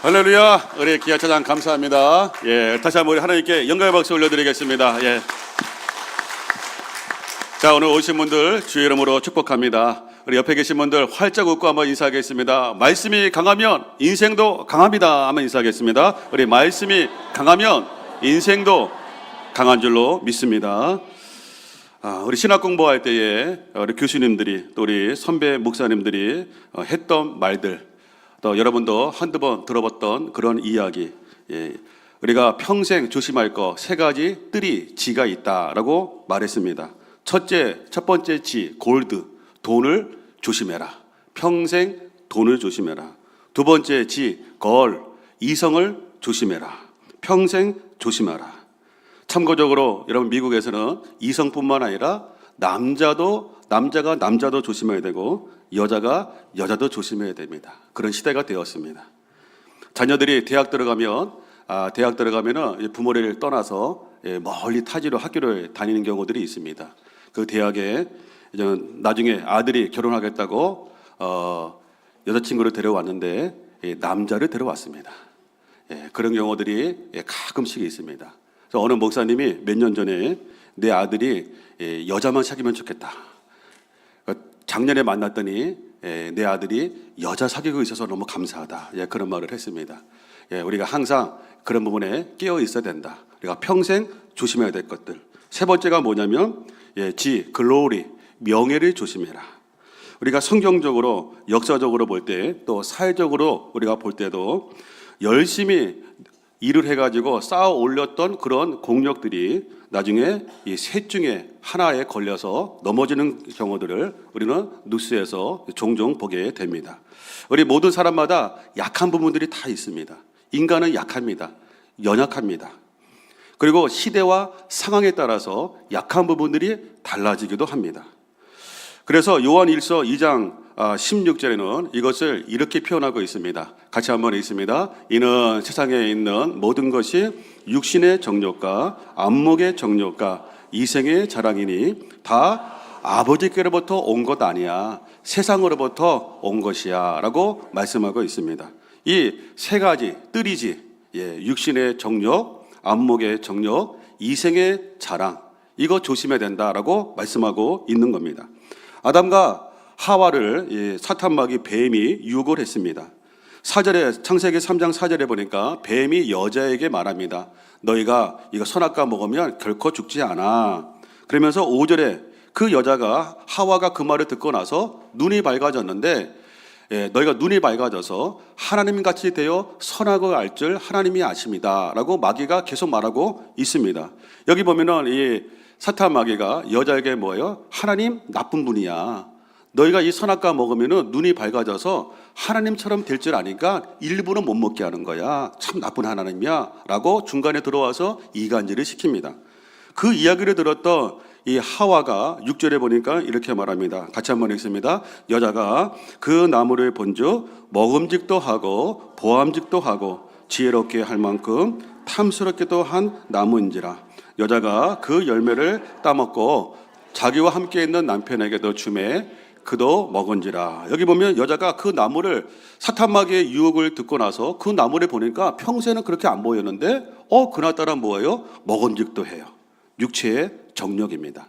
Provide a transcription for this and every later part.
할렐루야. 우리 기아차장 감사합니다. 다시 한번 우리 하나님께 영광의 박수 올려드리겠습니다. 자, 오늘 오신 분들 주의 이름으로 축복합니다. 우리 옆에 계신 분들 활짝 웃고 한번 인사하겠습니다. 말씀이 강하면 인생도 강합니다. 한번 인사하겠습니다. 우리 말씀이 강하면 인생도 강한 줄로 믿습니다. 우리 신학 공부할 때에 우리 교수님들이 또 우리 선배 목사님들이 했던 말들, 또 여러분도 한두 번 들어봤던 그런 이야기, 우리가 평생 조심할 거 세 가지 뜰이 지가 있다라고 말했습니다. 첫 번째 지, 골드, 돈을 조심해라. 평생 돈을 조심해라. 두 번째 지, 걸, 이성을 조심해라. 평생 조심하라. 참고적으로 여러분 미국에서는 이성뿐만 아니라 남자가 남자도 조심해야 되고 여자가 여자도 조심해야 됩니다. 그런 시대가 되었습니다. 자녀들이 대학 들어가면은 부모를 떠나서 멀리 타지로 학교를 다니는 경우들이 있습니다. 그 대학에 나중에 아들이 결혼하겠다고 여자친구를 데려왔는데 남자를 데려왔습니다. 그런 경우들이 가끔씩 있습니다. 그래서 어느 목사님이 몇 년 전에 내 아들이 여자만 사귀면 좋겠다. 작년에 만났더니 내 아들이 여자 사귀고 있어서 너무 감사하다. 그런 말을 했습니다. 우리가 항상 그런 부분에 깨어 있어야 된다. 우리가 평생 조심해야 될 것들. 세 번째가 뭐냐면 글로리, 명예를 조심해라. 우리가 성경적으로 역사적으로 볼 때 또 사회적으로 우리가 볼 때도 열심히 일을 해가지고 쌓아 올렸던 그런 공력들이 나중에 이 셋 중에 하나에 걸려서 넘어지는 경우들을 우리는 뉴스에서 종종 보게 됩니다. 우리 모든 사람마다 약한 부분들이 다 있습니다. 인간은 약합니다. 연약합니다. 그리고 시대와 상황에 따라서 약한 부분들이 달라지기도 합니다. 그래서 요한일서 2장 16절에는 이것을 이렇게 표현하고 있습니다. 같이 한번 읽습니다. 이는 세상에 있는 모든 것이 육신의 정욕과 안목의 정욕과 이생의 자랑이니 다 아버지께로부터 온 것 아니야. 세상으로부터 온 것이야. 라고 말씀하고 있습니다. 이 세 가지 뜰이지, 육신의 정욕, 안목의 정욕, 이생의 자랑, 이거 조심해야 된다라고 말씀하고 있는 겁니다. 아담과 하와를 사탄마귀 뱀이 유혹을 했습니다. 4절에 창세기 3장 4절에 보니까 뱀이 여자에게 말합니다. 너희가 이거 선악과 먹으면 결코 죽지 않아. 그러면서 5절에 그 여자가 하와가 그 말을 듣고 나서 눈이 밝아졌는데 너희가 눈이 밝아져서 하나님같이 되어 선악을 알 줄 하나님이 아십니다. 라고 마귀가 계속 말하고 있습니다. 여기 보면은 이 사탄 마귀가 여자에게 뭐예요? 하나님 나쁜 분이야. 너희가 이 선악과 먹으면 눈이 밝아져서 하나님처럼 될 줄 아니까 일부러 못 먹게 하는 거야. 참 나쁜 하나님이야. 라고 중간에 들어와서 이간질을 시킵니다. 그 이야기를 들었던 이 하와가 6절에 보니까 이렇게 말합니다. 같이 한번 읽습니다. 여자가 그 나무를 본즉 먹음직도 하고 보암직도 하고 지혜롭게 할 만큼 탐스럽게도 한 나무인지라. 여자가 그 열매를 따먹고 자기와 함께 있는 남편에게도 주매 그도 먹은지라. 여기 보면 여자가 그 나무를 사탄마귀의 유혹을 듣고 나서 그 나무를 보니까 평소에는 그렇게 안 보였는데 그날따라 뭐예요? 먹은직도 해요. 육체의 정욕입니다.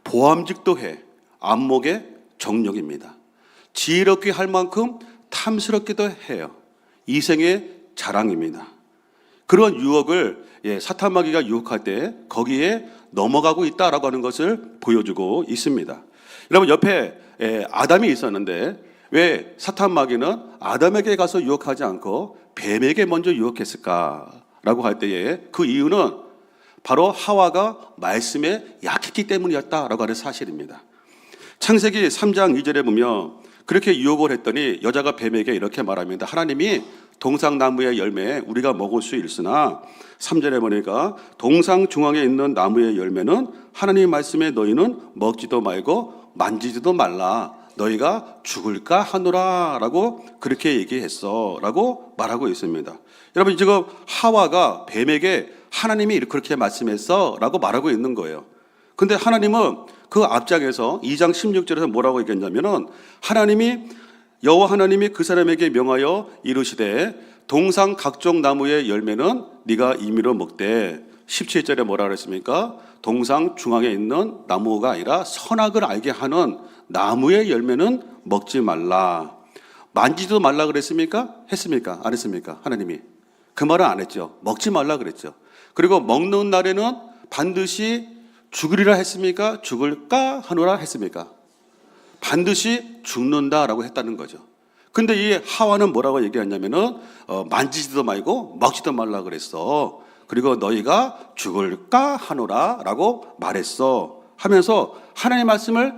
보암직도 해. 안목의 정욕입니다. 지혜롭게 할 만큼 탐스럽기도 해요. 이생의 자랑입니다. 그런 유혹을 사탄마귀가 유혹할 때 거기에 넘어가고 있다라고 하는 것을 보여주고 있습니다. 여러분 옆에 아담이 있었는데 왜 사탄마귀는 아담에게 가서 유혹하지 않고 뱀에게 먼저 유혹했을까라고 할 때에 그 이유는 바로 하와가 말씀에 약했기 때문이었다라고 하는 사실입니다. 창세기 3장 2절에 보면 그렇게 유혹을 했더니 여자가 뱀에게 이렇게 말합니다. 하나님이 동상나무의 열매 우리가 먹을 수 있으나 3절에 보니까 동상 중앙에 있는 나무의 열매는 하나님 말씀에 너희는 먹지도 말고 만지지도 말라. 너희가 죽을까 하노라 라고 그렇게 얘기했어 라고 말하고 있습니다. 여러분 지금 하와가 뱀에게 하나님이 그렇게 말씀했어 라고 말하고 있는 거예요. 근데 하나님은 그 앞장에서 2장 16절에서 뭐라고 얘기했냐면은 여호와 하나님이 그 사람에게 명하여 이르시되 동상 각종 나무의 열매는 네가 임의로 먹되 17절에 뭐라 그랬습니까? 동상 중앙에 있는 나무가 아니라 선악을 알게 하는 나무의 열매는 먹지 말라. 만지도 말라 그랬습니까? 했습니까? 안 했습니까? 하나님이 그 말은 안 했죠. 먹지 말라 그랬죠. 그리고 먹는 날에는 반드시 죽으리라 했습니까? 죽을까 하노라 했습니까? 반드시 죽는다라고 했다는 거죠. 근데 이 하와는 뭐라고 얘기했냐면은 만지지도 말고 먹지도 말라 그랬어. 그리고 너희가 죽을까 하노라라고 말했어. 하면서 하나님의 말씀을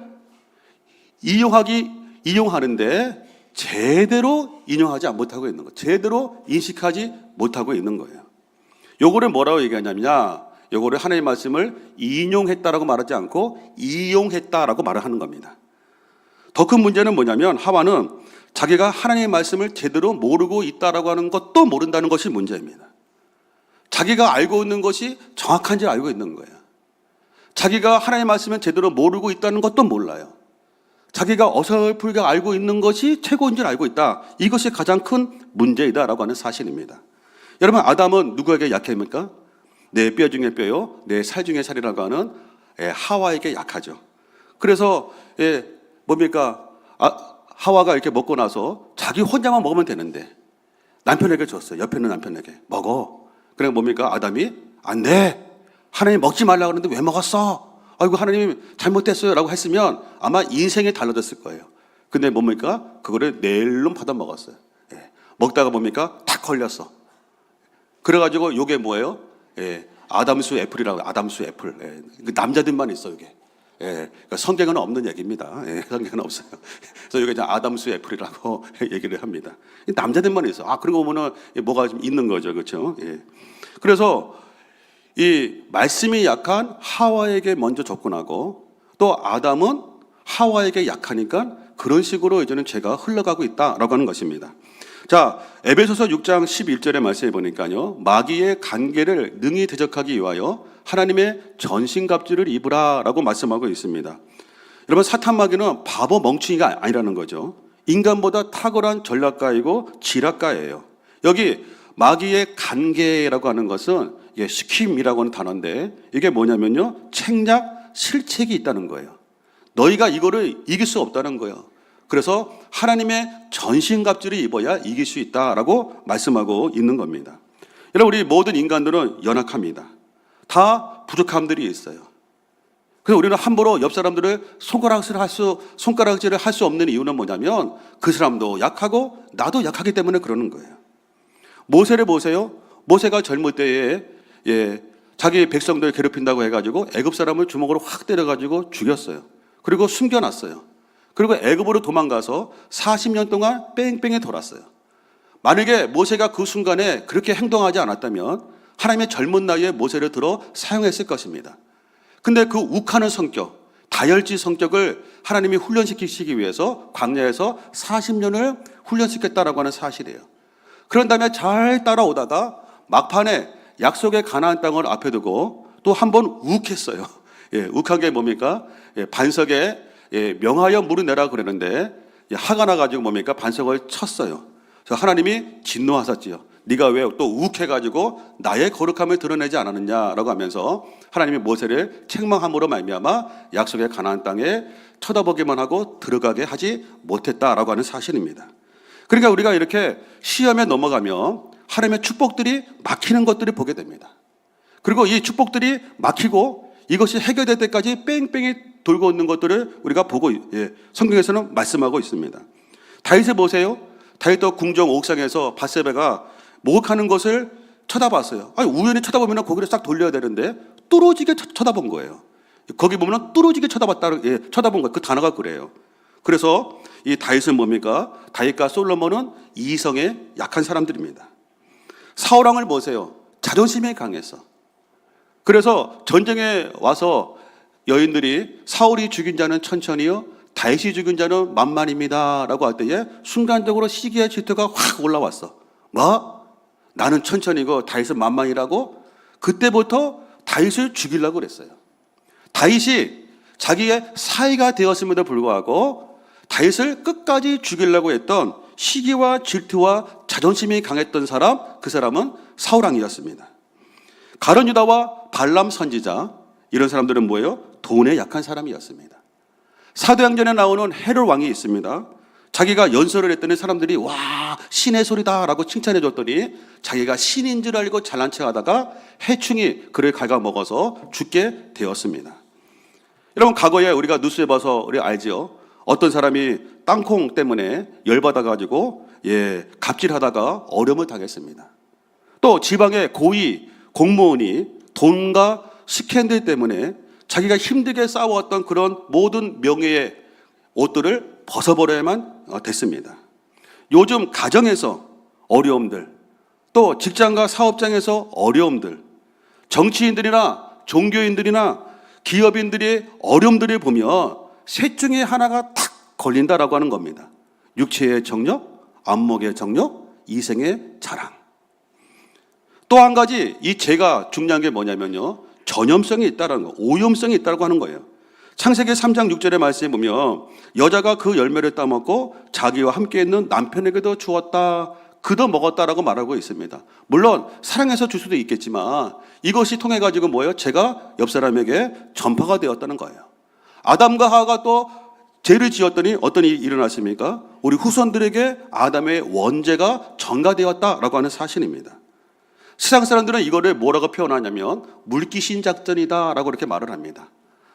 이용하는데 제대로 인용하지 못하고 있는 거예요. 제대로 인식하지 못하고 있는 거예요. 요거를 뭐라고 얘기하냐면요, 요거를 하나님의 말씀을 인용했다라고 말하지 않고 이용했다라고 말을 하는 겁니다. 더 큰 문제는 뭐냐면 하와는 자기가 하나님의 말씀을 제대로 모르고 있다라고 하는 것도 모른다는 것이 문제입니다. 자기가 알고 있는 것이 정확한지 알고 있는 거예요. 자기가 하나님의 말씀을 제대로 모르고 있다는 것도 몰라요. 자기가 어설프게 알고 있는 것이 최고인 줄 알고 있다. 이것이 가장 큰 문제이다라고 하는 사실입니다. 여러분, 아담은 누구에게 약합니까? 내 뼈 중에 뼈요, 내 살 중에 살이라고 하는 하와에게 약하죠. 그래서 뭡니까? 하와가 이렇게 먹고 나서 자기 혼자만 먹으면 되는데 남편에게 줬어요. 옆에 있는 남편에게 먹어. 그래 뭡니까? 아담이 안 돼. 하나님 먹지 말라고 그러는데 왜 먹었어? 아이고 하나님 잘못됐어요 라고 했으면 아마 인생이 달라졌을 거예요. 근데 뭡니까? 그거를 내일로 받아 먹었어요. 먹다가 뭡니까? 탁 걸렸어. 그래가지고 요게 뭐예요? 아담수 애플이라고. 아담수 애플. 남자들만 있어 이게. 그러니까 성경에는 없는 얘기입니다. 성경에는 없어요. 그래서 이게 아담수 애플이라고 얘기를 합니다. 남자들만 있어. 그러고 보면은 뭐가 좀 있는 거죠, 그렇죠? 그래서 이 말씀이 약한 하와에게 먼저 접근하고 또 아담은 하와에게 약하니까 그런 식으로 이제는 죄가 흘러가고 있다라고 하는 것입니다. 자, 에베소서 6장 11절의 말씀에 보니까요, 마귀의 간계를 능히 대적하기 위하여 하나님의 전신갑주를 입으라라고 말씀하고 있습니다. 여러분, 사탄 마귀는 바보 멍충이가 아니라는 거죠. 인간보다 탁월한 전략가이고 지략가예요. 여기 마귀의 간계라고 하는 것은 스킴이라고 하는 단어인데 이게 뭐냐면요, 책략, 실책이 있다는 거예요. 너희가 이거를 이길 수 없다는 거예요. 그래서 하나님의 전신갑주를 입어야 이길 수 있다라고 말씀하고 있는 겁니다. 여러분, 우리 모든 인간들은 연약합니다. 다 부족함들이 있어요. 그래서 우리는 함부로 옆 사람들을 손가락질을 할 수 없는 이유는 뭐냐면 그 사람도 약하고 나도 약하기 때문에 그러는 거예요. 모세를 보세요. 모세가 젊을 때에 자기 백성들 괴롭힌다고 해가지고 애굽 사람을 주먹으로 확 때려가지고 죽였어요. 그리고 숨겨놨어요. 그리고 애굽으로 도망가서 40년 동안 뺑뺑이 돌았어요. 만약에 모세가 그 순간에 그렇게 행동하지 않았다면 하나님의 젊은 나이에 모세를 들어 사용했을 것입니다. 근데 그 욱하는 성격, 다혈질 성격을 하나님이 훈련시키시기 위해서 광야에서 40년을 훈련시켰다라고 하는 사실이에요. 그런 다음에 잘 따라오다가 막판에 약속의 가나안 땅을 앞에 두고 또 한 번 욱했어요. 욱한 게 뭡니까? 반석에 명하여 물을 내라 그러는데 화가 나가지고 뭡니까? 반석을 쳤어요. 그래서 하나님이 진노하셨지요. 네가 왜 또 욱해가지고 나의 거룩함을 드러내지 않았느냐라고 하면서 하나님이 모세를 책망함으로 말미암아 약속의 가나안 땅에 쳐다보기만 하고 들어가게 하지 못했다라고 하는 사실입니다. 그러니까 우리가 이렇게 시험에 넘어가면 하나님의 축복들이 막히는 것들을 보게 됩니다. 그리고 이 축복들이 막히고 이것이 해결될 때까지 뺑뺑이 돌고 있는 것들을 우리가 보고 성경에서는 말씀하고 있습니다. 다윗을 보세요. 다윗도 궁정 옥상에서 바세바가 목욕하는 것을 쳐다봤어요. 우연히 쳐다보면 고개를 싹 돌려야 되는데 뚫어지게 쳐다본 거예요. 거기 보면 뚫어지게 쳐다본 거예요. 그 단어가 그래요. 그래서 이 다윗은 뭡니까? 다윗과 솔로몬은 이성에 약한 사람들입니다. 사울왕을 보세요. 자존심이 강했어. 그래서 전쟁에 와서 여인들이 사울이 죽인 자는 천천히요, 다윗이 죽인 자는 만만입니다 라고 할 때에 순간적으로 시기의 질투가 확 올라왔어. 뭐? 나는 천천히고 다윗은 만만이라고? 그때부터 다윗을 죽이려고 그랬어요. 다윗이 자기의 사이가 되었음에도 불구하고 다윗을 끝까지 죽이려고 했던 시기와 질투와 자존심이 강했던 사람, 그 사람은 사울 왕이었습니다. 가룟 유다와 발람 선지자, 이런 사람들은 뭐예요? 돈에 약한 사람이었습니다. 사도행전에 나오는 헤롯 왕이 있습니다. 자기가 연설을 했더니 사람들이 와, 신의 소리다라고 칭찬해 줬더니 자기가 신인 줄 알고 잘난 척하다가 해충이 그를 갉아먹어서 죽게 되었습니다. 여러분, 과거에 우리가 뉴스에 봐서 우리 알지요? 어떤 사람이 땅콩 때문에 열받아가지고 갑질하다가 어려움을 당했습니다. 또 지방의 고위 공무원이 돈과 스캔들 때문에 자기가 힘들게 쌓아왔던 그런 모든 명예의 옷들을 벗어버려야만 됐습니다. 요즘 가정에서 어려움들, 또 직장과 사업장에서 어려움들, 정치인들이나 종교인들이나 기업인들의 어려움들을 보면 셋 중에 하나가 탁 걸린다라고 하는 겁니다. 육체의 정욕, 안목의 정욕, 이생의 자랑. 또 한 가지 이 죄가 중요한 게 뭐냐면요, 전염성이 있다는 거, 오염성이 있다고 하는 거예요. 창세기 3장 6절의 말씀에 보면 여자가 그 열매를 따먹고 자기와 함께 있는 남편에게도 주었다, 그도 먹었다라고 말하고 있습니다. 물론 사랑해서 줄 수도 있겠지만 이것이 통해 가지고 뭐예요? 죄가 옆 사람에게 전파가 되었다는 거예요. 아담과 하와가 또 죄를 지었더니 어떤 일이 일어났습니까? 우리 후손들에게 아담의 원죄가 전가되었다라고 하는 사실입니다. 세상 사람들은 이거를 뭐라고 표현하냐면 물귀신 작전이다라고 이렇게 말을 합니다.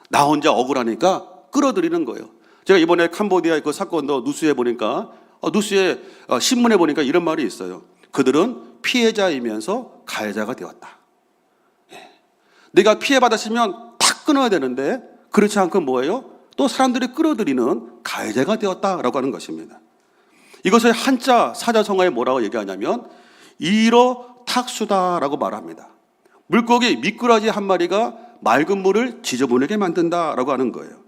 나 혼자 억울하니까 끌어들이는 거예요. 제가 이번에 캄보디아의 그 사건도 뉴스에 보니까 신문에 보니까 이런 말이 있어요. 그들은 피해자이면서 가해자가 되었다. 내가 피해받았으면 탁 끊어야 되는데 그렇지 않고 뭐예요? 또 사람들이 끌어들이는 가해자가 되었다라고 하는 것입니다. 이것을 한자 사자성어에 뭐라고 얘기하냐면 이러탁수다라고 말합니다. 물고기 미꾸라지 한 마리가 맑은 물을 지저분하게 만든다라고 하는 거예요.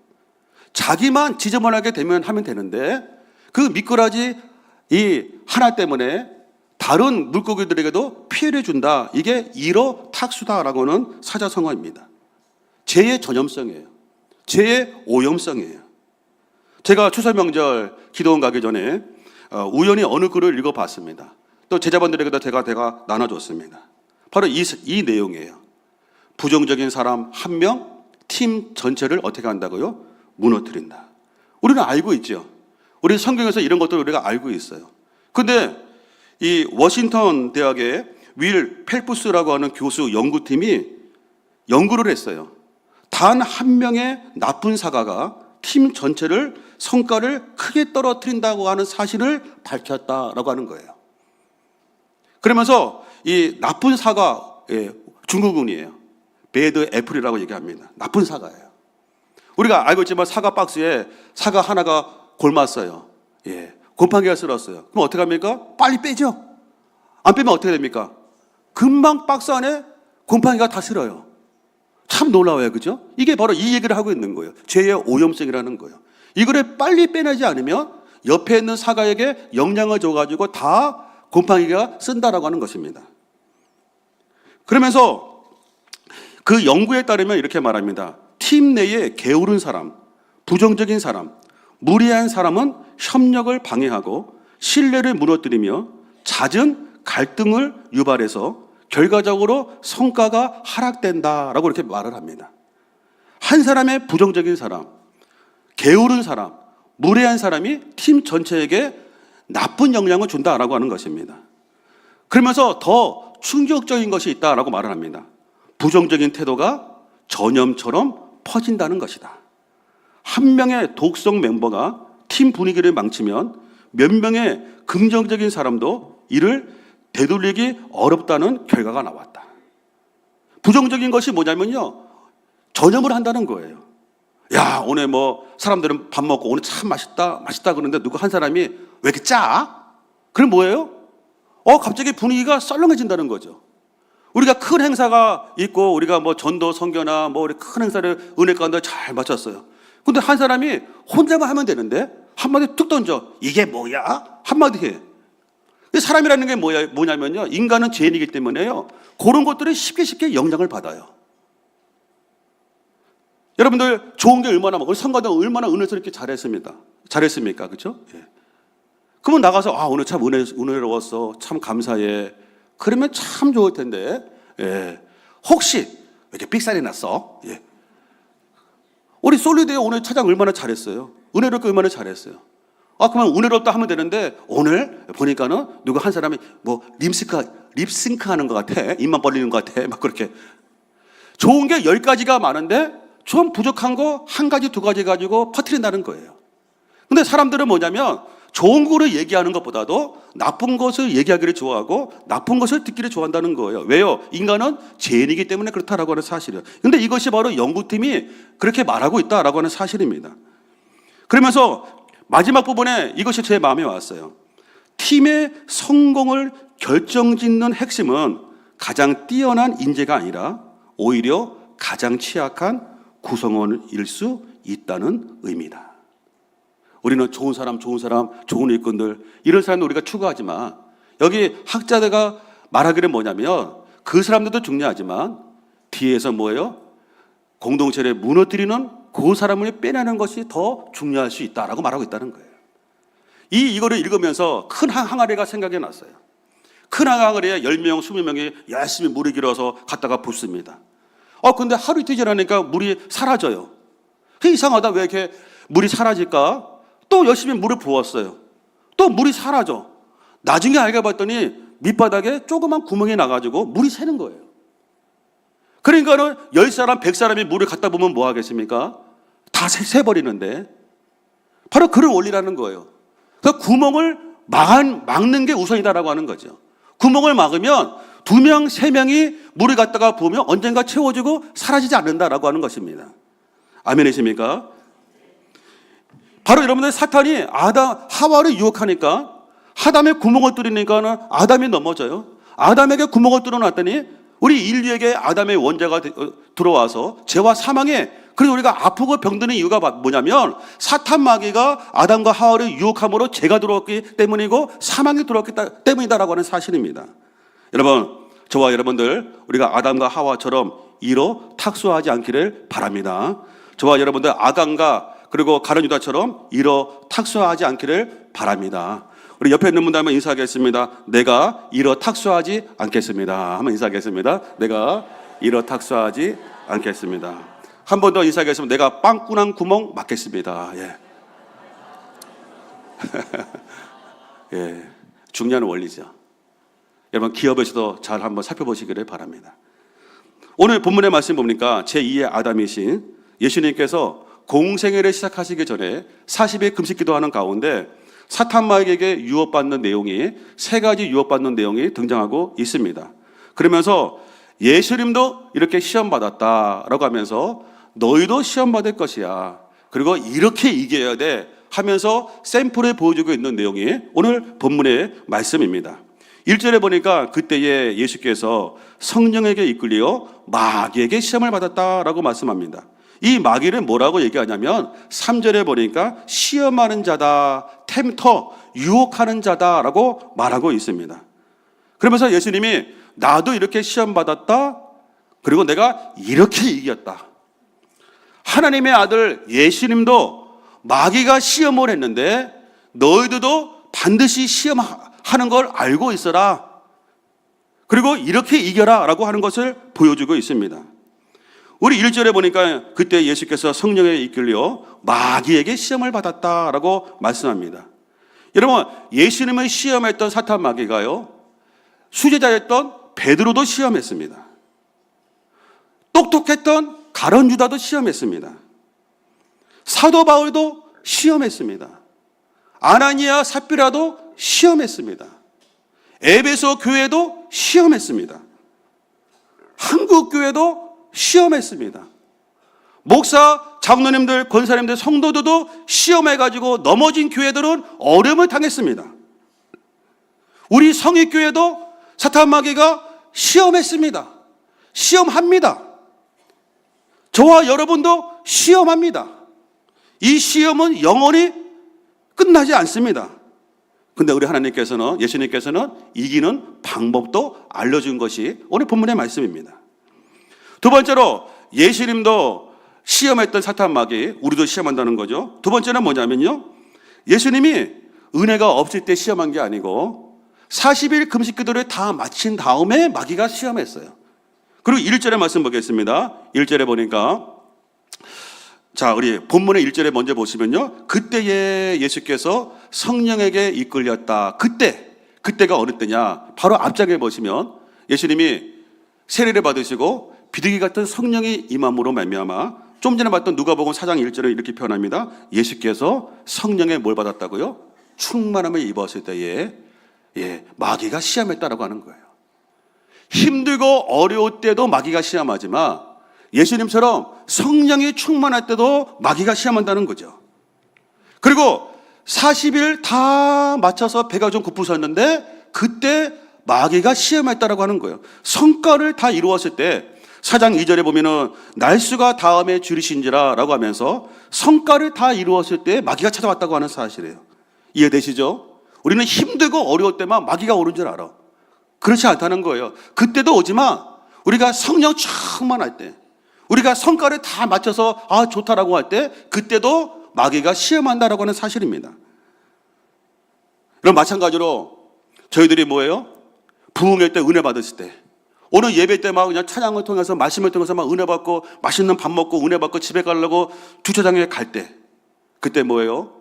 자기만 지저분하게 하면 되는데 그 미꾸라지 이 하나 때문에 다른 물고기들에게도 피해를 준다. 이게 이러탁수다라고 하는 사자성어입니다. 죄의 전염성이에요. 죄의 오염성이에요. 제가 추석 명절 기도원 가기 전에 우연히 어느 글을 읽어봤습니다. 또 제자분들에게도 제가 나눠줬습니다. 바로 이 내용이에요. 부정적인 사람 한 명, 팀 전체를 어떻게 한다고요? 무너뜨린다. 우리는 알고 있죠. 우리 성경에서 이런 것들을 우리가 알고 있어요. 근데 이 워싱턴 대학의 윌 펠프스라고 하는 교수 연구팀이 연구를 했어요. 단 한 명의 나쁜 사과가 팀 전체를 성과를 크게 떨어뜨린다고 하는 사실을 밝혔다라고 하는 거예요. 그러면서 이 나쁜 사과, 중국은이에요. 배드 애플이라고 얘기합니다. 나쁜 사과예요. 우리가 알고 있지만 사과 박스에 사과 하나가 골맞어요. 곰팡이가 쓸었어요. 그럼 어떻게 합니까? 빨리 빼죠. 안 빼면 어떻게 됩니까? 금방 박스 안에 곰팡이가 다 쓸어요. 참 놀라워요. 그죠? 이게 바로 이 얘기를 하고 있는 거예요. 죄의 오염성이라는 거예요. 이거를 빨리 빼내지 않으면 옆에 있는 사과에게 영향을 줘가지고 다 곰팡이가 쓴다라고 하는 것입니다. 그러면서 그 연구에 따르면 이렇게 말합니다. 팀 내에 게으른 사람, 부정적인 사람, 무리한 사람은 협력을 방해하고 신뢰를 무너뜨리며 잦은 갈등을 유발해서 결과적으로 성과가 하락된다라고 이렇게 말을 합니다. 한 사람의 부정적인 사람, 게으른 사람, 무례한 사람이 팀 전체에게 나쁜 영향을 준다라고 하는 것입니다. 그러면서 더 충격적인 것이 있다라고 말을 합니다. 부정적인 태도가 전염처럼 퍼진다는 것이다. 한 명의 독성 멤버가 팀 분위기를 망치면 몇 명의 긍정적인 사람도 이를 되돌리기 어렵다는 결과가 나왔다. 부정적인 것이 뭐냐면요, 전염을 한다는 거예요. 야, 오늘 사람들은 밥 먹고 오늘 참 맛있다 그러는데 누구 한 사람이 왜 이렇게 짜? 그럼 뭐예요? 갑자기 분위기가 썰렁해진다는 거죠. 우리가 큰 행사가 있고 우리가 전도 선교나 우리 큰 행사를 은혜 가운데 잘 마쳤어요. 근데 한 사람이 혼자만 하면 되는데 한마디 툭 던져. 이게 뭐야? 한마디 해. 사람이라는 게 뭐냐면요, 인간은 죄인이기 때문에요, 그런 것들을 쉽게 영향을 받아요. 여러분들 좋은 게 얼마나 우리 성가대 얼마나 은혜스럽게 잘했습니까? 그렇죠? 그러면 나가서 오늘 참 은혜로웠어. 참 감사해. 그러면 참 좋을 텐데. 예. 혹시 왜 이렇게 삑살이 났어? 예. 우리 솔리드에 오늘 차장 얼마나 잘했어요? 은혜롭게 얼마나 잘했어요? 그러면 은혜롭다 하면 되는데 오늘 보니까는 누구 한 사람이 립싱크 하는 것 같아. 입만 벌리는 것 같아. 막 그렇게. 좋은 게 10가지가 많은데 좀 부족한 거 1가지, 2가지 가지고 퍼뜨린다는 거예요. 근데 사람들은 뭐냐면 좋은 거를 얘기하는 것보다도 나쁜 것을 얘기하기를 좋아하고 나쁜 것을 듣기를 좋아한다는 거예요. 왜요? 인간은 죄인이기 때문에 그렇다라고 하는 사실이에요. 근데 이것이 바로 연구팀이 그렇게 말하고 있다라고 하는 사실입니다. 그러면서 마지막 부분에 이것이 제 마음에 왔어요. 팀의 성공을 결정짓는 핵심은 가장 뛰어난 인재가 아니라 오히려 가장 취약한 구성원일 수 있다는 의미다. 우리는 좋은 사람, 좋은 일꾼들 이런 사람들 우리가 추구하지만 여기 학자들가 말하기를 뭐냐면 그 사람들도 중요하지만 뒤에서 뭐예요? 공동체를 무너뜨리는 그 사람을 빼내는 것이 더 중요할 수 있다라고 말하고 있다는 거예요. 이거를 읽으면서 큰 항아리가 생각이 났어요. 큰 항아리에 10명, 20명이 열심히 물이 길어서 갖다가 붓습니다. 근데 하루 이틀 지나니까 물이 사라져요. 이상하다. 왜 이렇게 물이 사라질까? 또 열심히 물을 부었어요. 또 물이 사라져. 나중에 알게 봤더니 밑바닥에 조그만 구멍이 나가지고 물이 새는 거예요. 그러니까는 10사람, 100사람이 물을 갖다 보면 뭐 하겠습니까? 다 새버리는데. 바로 그런 원리라는 거예요. 그 구멍을 막는 게 우선이다라고 하는 거죠. 구멍을 막으면 2명, 3명이 물을 갖다가 부으면 언젠가 채워지고 사라지지 않는다라고 하는 것입니다. 아멘이십니까? 바로 여러분들 사탄이 하와를 유혹하니까 아담의 구멍을 뚫으니까는 아담이 넘어져요. 아담에게 구멍을 뚫어놨더니 우리 인류에게 아담의 원죄가 들어와서 죄와 사망에 그래서 우리가 아프고 병드는 이유가 뭐냐면 사탄 마귀가 아담과 하와를 유혹함으로 죄가 들어왔기 때문이고 사망이 들어왔기 때문이다라고 하는 사실입니다. 여러분, 저와 여러분들 우리가 아담과 하와처럼 이로 탁수하지 않기를 바랍니다. 저와 여러분들 아간과 그리고 가룟 유다처럼 이로 탁수하지 않기를 바랍니다. 우리 옆에 있는 분들 한번 인사하겠습니다. 내가 이로 탁수하지 않겠습니다. 한번 인사하겠습니다. 내가 이로 탁수하지 않겠습니다. 한 번 더 인사하겠습니다. 내가 빵꾸난 구멍 막겠습니다. 예. 예. 중요한 원리죠. 여러분 기업에서도 잘 한번 살펴보시기를 바랍니다. 오늘 본문의 말씀 보니까 제2의 아담이신 예수님께서 공생애를 시작하시기 전에 40일 금식 기도하는 가운데 사탄 마귀에게 유혹받는 내용이 3가지 유혹받는 내용이 등장하고 있습니다. 그러면서 예수님도 이렇게 시험받았다라고 하면서 너희도 시험받을 것이야. 그리고 이렇게 이겨야 돼 하면서 샘플을 보여주고 있는 내용이 오늘 본문의 말씀입니다. 1절에 보니까 그때에 예수께서 성령에게 이끌려 마귀에게 시험을 받았다라고 말씀합니다. 이 마귀를 뭐라고 얘기하냐면 3절에 보니까 시험하는 자다, 템터, 유혹하는 자다라고 말하고 있습니다. 그러면서 예수님이 나도 이렇게 시험받았다, 그리고 내가 이렇게 이겼다. 하나님의 아들 예수님도 마귀가 시험을 했는데 너희들도 반드시 시험하는 걸 알고 있어라. 그리고 이렇게 이겨라 라고 하는 것을 보여주고 있습니다. 우리 1절에 보니까 그때 예수께서 성령에 이끌려 마귀에게 시험을 받았다라고 말씀합니다. 여러분, 예수님을 시험했던 사탄 마귀가요, 수제자였던 베드로도 시험했습니다. 똑똑했던 가룟 유다도 시험했습니다. 사도 바울도 시험했습니다. 아나니아 삽비라도 시험했습니다. 에베소 교회도 시험했습니다. 한국 교회도 시험했습니다. 목사, 장로님들, 권사님들, 성도들도 시험해가지고 넘어진 교회들은 어려움을 당했습니다. 우리 성익교회도 사탄 마귀가 시험했습니다. 시험합니다. 저와 여러분도 시험합니다. 이 시험은 영원히 끝나지 않습니다. 근데 우리 하나님께서는, 예수님께서는 이기는 방법도 알려준 것이 오늘 본문의 말씀입니다. 두 번째로 예수님도 시험했던 사탄 마귀, 우리도 시험한다는 거죠. 두 번째는 뭐냐면요, 예수님이 은혜가 없을 때 시험한 게 아니고 40일 금식 기도를 다 마친 다음에 마귀가 시험했어요. 그리고 1절의 말씀 보겠습니다. 1절에 보니까, 자, 우리 본문의 1절에 먼저 보시면요, 그때에 예수께서 성령에게 이끌렸다. 그때가 어느 때냐? 바로 앞장에 보시면 예수님이 세례를 받으시고 비둘기 같은 성령이 임함으로 말미암아, 좀 전에 봤던 누가복음 4장 1절을 이렇게 표현합니다. 예수께서 성령에 뭘 받았다고요? 충만함을 입었을 때에 마귀가 시험했다라고 하는 거예요. 힘들고 어려울 때도 마귀가 시험하지만 예수님처럼 성령이 충만할 때도 마귀가 시험한다는 거죠. 그리고 40일 다 맞춰서 배가 좀 고프셨는데 그때 마귀가 시험했다라고 하는 거예요. 성과를 다 이루었을 때 4장 2절에 보면은 날수가 다음에 줄이신지라 라고 하면서 성과를 다 이루었을 때 마귀가 찾아왔다고 하는 사실이에요. 이해되시죠? 우리는 힘들고 어려울 때만 마귀가 오는 줄 알아. 그렇지 않다는 거예요. 그때도 오지만 우리가 성령 충만할 때, 우리가 성과를 다 맞춰서 좋다라고 할 때 그때도 마귀가 시험한다라고 하는 사실입니다. 그럼 마찬가지로 저희들이 뭐예요? 부흥회 때 은혜 받으실 때, 오늘 예배 때 막 그냥 찬양을 통해서 말씀을 통해서 막 은혜 받고 맛있는 밥 먹고 은혜 받고 집에 가려고 주차장에 갈 때, 그때 뭐예요?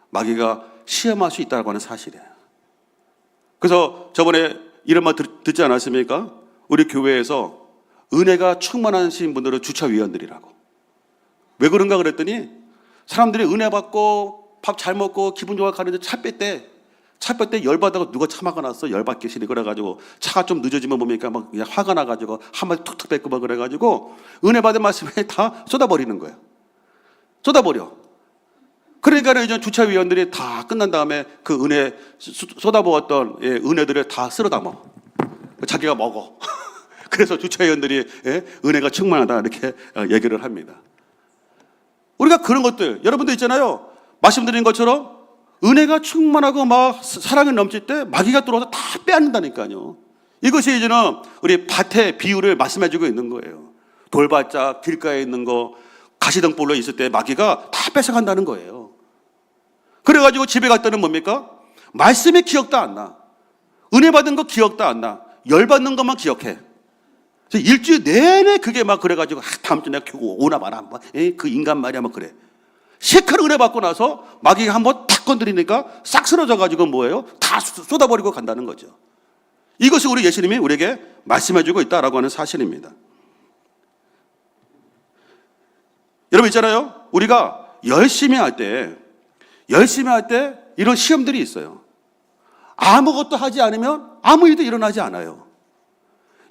마귀가 시험할 수 있다고 하는 사실이에요. 그래서 저번에 이런 말 듣지 않았습니까? 우리 교회에서 은혜가 충만하신 분들은 주차위원들이라고. 왜 그런가 그랬더니 사람들이 은혜 받고 밥 잘 먹고 기분 좋아 가는데 차 뺄 때 열받아서 누가 차 막아놨어. 열받기 싫이. 그래가지고 차가 좀 늦어지면 뭡니까? 막 그냥 화가 나가지고 한마디 툭툭 뱉고 막 그래가지고 은혜 받은 말씀에 다 쏟아버리는 거예요. 쏟아버려. 그러니까 이제 주차위원들이 다 끝난 다음에 그 은혜 쏟아부었던 은혜들을 다 쓸어 담아. 자기가 먹어. 그래서 주차위원들이 은혜가 충만하다 이렇게 얘기를 합니다. 우리가 그런 것들, 여러분도 있잖아요. 말씀드린 것처럼 은혜가 충만하고 막 사랑이 넘칠 때 마귀가 들어와서 다 빼앗는다니까요. 이것이 이제는 우리 밭의 비유를 말씀해주고 있는 거예요. 돌밭자 길가에 있는 거 가시등불로 있을 때 마귀가 다 뺏어간다는 거예요. 그래가지고 집에 갈 때는 뭡니까? 말씀의 기억도 안 나. 은혜 받은 거 기억도 안 나. 열 받는 것만 기억해. 일주일 내내 그게 막 그래가지고 다음 주에 내가 오나 마나 한번 그 인간 말이야 막 그래. 시큰 은혜 받고 나서 마귀가 한번 탁 건드리니까 싹 쓰러져가지고 뭐예요? 다 쏟아버리고 간다는 거죠. 이것이 우리 예수님이 우리에게 말씀해주고 있다라고 하는 사실입니다. 여러분 있잖아요. 우리가 열심히 할 때 이런 시험들이 있어요. 아무것도 하지 않으면 아무 일도 일어나지 않아요.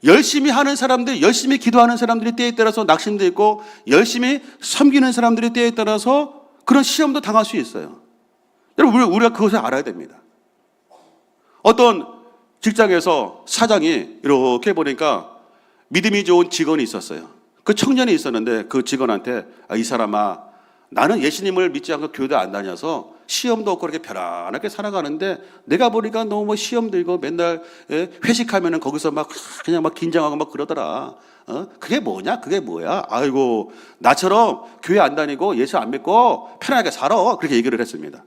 열심히 하는 사람들, 열심히 기도하는 사람들이 때에 따라서 낙심도 있고 열심히 섬기는 사람들이 때에 따라서 그런 시험도 당할 수 있어요. 여러분 우리가 그것을 알아야 됩니다. 어떤 직장에서 사장이 이렇게 보니까 믿음이 좋은 직원이 있었어요. 그 청년이 있었는데 그 직원한테 이 사람아, 나는 예수님을 믿지 않고 교회도 안 다녀서 시험도 없고 그렇게 편안하게 살아가는데 내가 보니까 너무 시험 들고 맨날 회식하면은 거기서 막 그냥 막 긴장하고 막 그러더라. 그게 뭐냐? 그게 뭐야? 아이고, 나처럼 교회 안 다니고 예수 안 믿고 편하게 살아. 그렇게 얘기를 했습니다.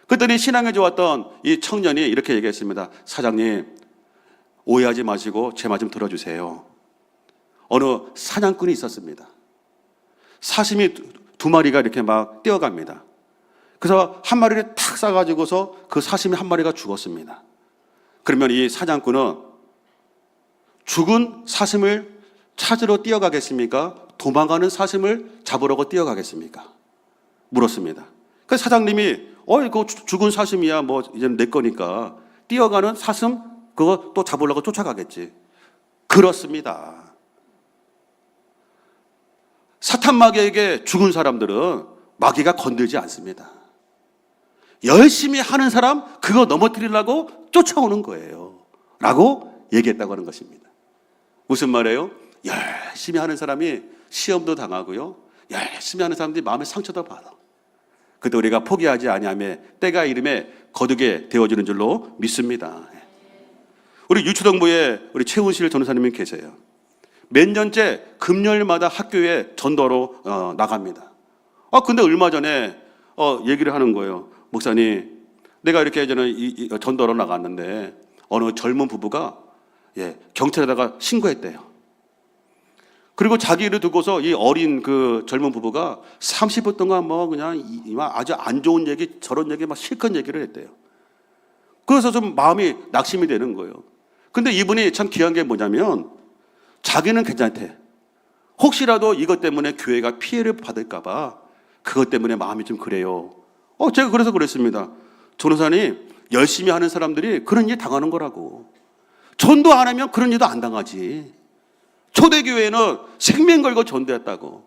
그랬더니 신앙이 좋았던 이 청년이 이렇게 얘기했습니다. 사장님, 오해하지 마시고 제 말 좀 들어주세요. 어느 사냥꾼이 있었습니다. 사슴이 두 마리가 이렇게 막 뛰어갑니다. 그래서 한 마리를 탁 쏴가지고서 그 사슴이 한 마리가 죽었습니다. 그러면 이 사냥꾼은 죽은 사슴을 찾으러 뛰어가겠습니까? 도망가는 사슴을 잡으려고 뛰어가겠습니까? 물었습니다. 그 사장님이 이거 죽은 사슴이야 뭐 이제는 내 거니까 뛰어가는 사슴 그거 또 잡으려고 쫓아가겠지. 그렇습니다. 사탄 마귀에게 죽은 사람들은 마귀가 건들지 않습니다. 열심히 하는 사람 그거 넘어뜨리려고 쫓아오는 거예요 라고 얘기했다고 하는 것입니다. 무슨 말이에요? 열심히 하는 사람이 시험도 당하고요, 열심히 하는 사람들이 마음에 상처도 받아. 그때 우리가 포기하지 아니하며 때가 이름에 거두게 되어지는 줄로 믿습니다. 우리 유초동부에 우리 최훈실 전도사님이 계세요. 몇 년째 금요일마다 학교에 전도하러 나갑니다. 근데 얼마 전에 얘기를 하는 거예요. 목사님, 내가 이렇게 저는 전도로 나갔는데 어느 젊은 부부가 경찰에다가 신고했대요. 그리고 자기를 두고서 이 어린 그 젊은 부부가 30분 동안 뭐 그냥 아주 안 좋은 얘기, 저런 얘기 막 실컷 얘기를 했대요. 그래서 좀 마음이 낙심이 되는 거예요. 근데 이분이 참 귀한 게 뭐냐면 자기는 괜찮대. 혹시라도 이것 때문에 교회가 피해를 받을까봐 그것 때문에 마음이 좀 그래요. 제가 그래서 그랬습니다. 전도사님, 열심히 하는 사람들이 그런 일 당하는 거라고. 전도 안 하면 그런 일도 안 당하지. 초대교회는 생명 걸고 전도했다고.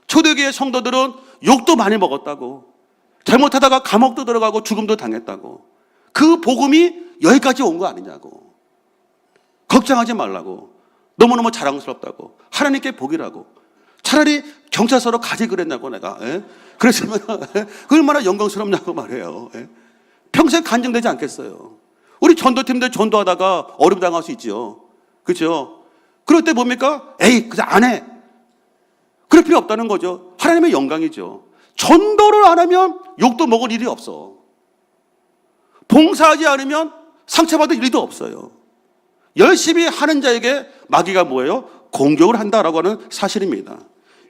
초대교회 성도들은 욕도 많이 먹었다고. 잘못하다가 감옥도 들어가고 죽음도 당했다고. 그 복음이 여기까지 온 거 아니냐고. 걱정하지 말라고. 너무너무 자랑스럽다고. 하나님께 복이라고. 차라리 경찰서로 가지 그랬냐고 내가. 그랬으면 얼마나 영광스럽냐고 말해요. 평생 간증되지 않겠어요. 우리 전도팀들 전도하다가 어려움 당할 수 있죠. 그렇죠? 그럴 때 뭡니까? 에이, 그냥 안 해. 그럴 필요 없다는 거죠. 하나님의 영광이죠. 전도를 안 하면 욕도 먹을 일이 없어. 봉사하지 않으면 상처받을 일도 없어요. 열심히 하는 자에게 마귀가 뭐예요? 공격을 한다라고 하는 사실입니다.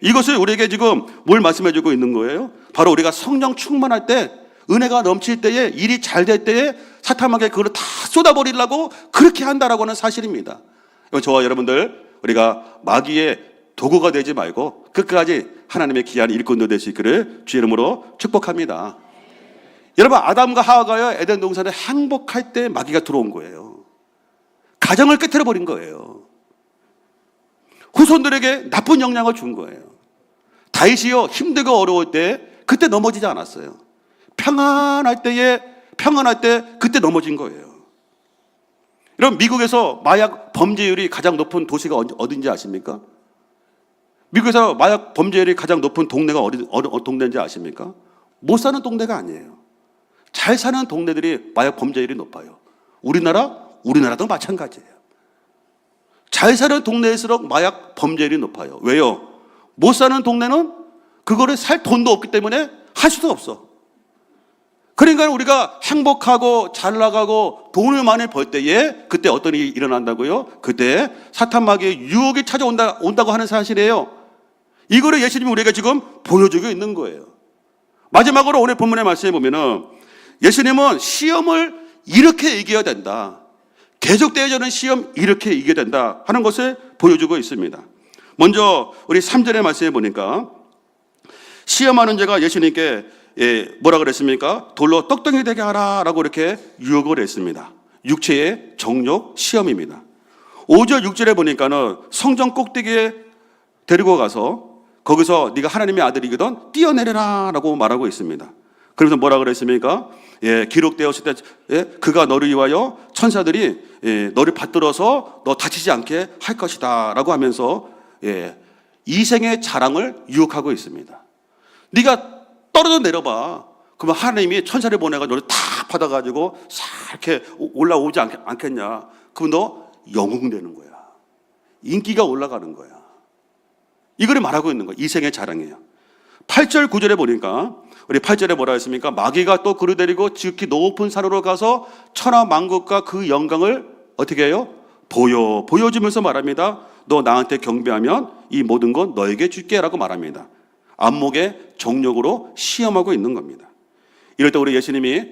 이것을 우리에게 지금 뭘 말씀해 주고 있는 거예요? 바로 우리가 성령 충만할 때, 은혜가 넘칠 때에, 일이 잘 될 때에 사탄에게 그걸 다 쏟아버리려고 그렇게 한다라고 하는 사실입니다. 저와 여러분들, 우리가 마귀의 도구가 되지 말고 끝까지 하나님의 귀한 일꾼도 될 수 있기를 주 이름으로 축복합니다. 여러분, 아담과 하와가요, 에덴 동산에 행복할 때 마귀가 들어온 거예요. 가정을 깨트려 버린 거예요. 후손들에게 나쁜 영향을 준 거예요. 다윗이요, 힘들고 어려울 때 그때 넘어지지 않았어요. 평안할 때 그때 넘어진 거예요. 여러분, 미국에서 마약 범죄율이 가장 높은 도시가 어딘지 아십니까? 미국에서 마약 범죄율이 가장 높은 동네가 어느 동네인지 아십니까? 못 사는 동네가 아니에요. 잘 사는 동네들이 마약 범죄율이 높아요. 우리나라도 마찬가지예요. 잘 사는 동네일수록 마약 범죄율이 높아요. 왜요? 못 사는 동네는 그거를 살 돈도 없기 때문에 할 수도 없어. 그러니까 우리가 행복하고 잘 나가고 돈을 많이 벌 때에 그때 어떤 일이 일어난다고요? 그때 사탄 마귀의 유혹이 찾아온다고 하는 사실이에요. 이거를 예수님이 우리가 지금 보여주고 있는 거예요. 마지막으로 오늘 본문의 말씀에 보면은 예수님은 시험을 이렇게 이겨야 된다. 계속되어지는 시험 이렇게 이겨야 된다 하는 것을 보여주고 있습니다. 먼저 우리 3절의 말씀에 보니까 시험하는 자가 예수님께 뭐라 그랬습니까? 돌로 떡덩이 되게 하라라고 이렇게 유혹을 했습니다. 육체의 정욕 시험입니다. 5절 6절에 보니까는 성전 꼭대기에 데리고 가서 거기서 네가 하나님의 아들이거든 뛰어내려라라고 말하고 있습니다. 그래서 뭐라 그랬습니까? 기록되었을 때 그가 너를 위하여 천사들이 너를 받들어서 너 다치지 않게 할 것이다 라고 하면서 이생의 자랑을 유혹하고 있습니다. 네가 떨어져 내려봐. 그러면 하나님이 천사를 보내가 너를 다 받아가지고 이렇게 올라오지 않겠냐. 그럼 너 영웅 되는 거야. 인기가 올라가는 거야. 이거를 말하고 있는 거야. 이생의 자랑이에요. 8절 9절에 보니까 우리 8절에 뭐라 했습니까? 마귀가 또 그를 데리고 지극히 높은 산으로 가서 천하 만국과 그 영광을 어떻게 해요? 보여주면서 말합니다. 너 나한테 경배하면 이 모든 건 너에게 줄게 라고 말합니다. 안목의 정욕으로 시험하고 있는 겁니다. 이럴 때 우리 예수님이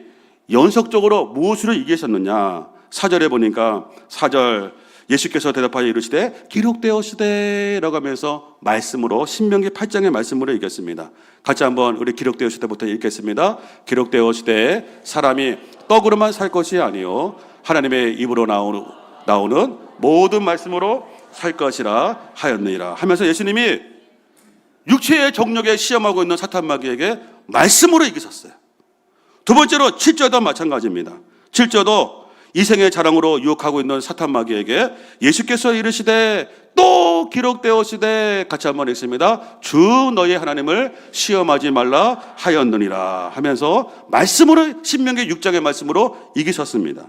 연속적으로 무엇으로 이기셨느냐? 4절에 보니까 4절 예수께서 대답하여 이르시되 기록되었으되 라고 하면서 말씀으로 신명기 8장의 말씀으로 이겼습니다. 같이 한번 우리 기록되었으되부터 읽겠습니다. 기록되었으되 사람이 떡으로만 살 것이 아니요 하나님의 입으로 나오는 모든 말씀으로 살 것이라 하였느니라 하면서 예수님이 육체의 정욕에 시험하고 있는 사탄 마귀에게 말씀으로 이기셨어요. 두 번째로 7절도 마찬가지입니다. 7절도 이생의 자랑으로 유혹하고 있는 사탄 마귀에게 예수께서 이르시되 또 기록되었으되 같이 한번 읽습니다. 주 너희 하나님을 시험하지 말라 하였느니라 하면서 말씀으로 신명기 6장의 말씀으로 이기셨습니다.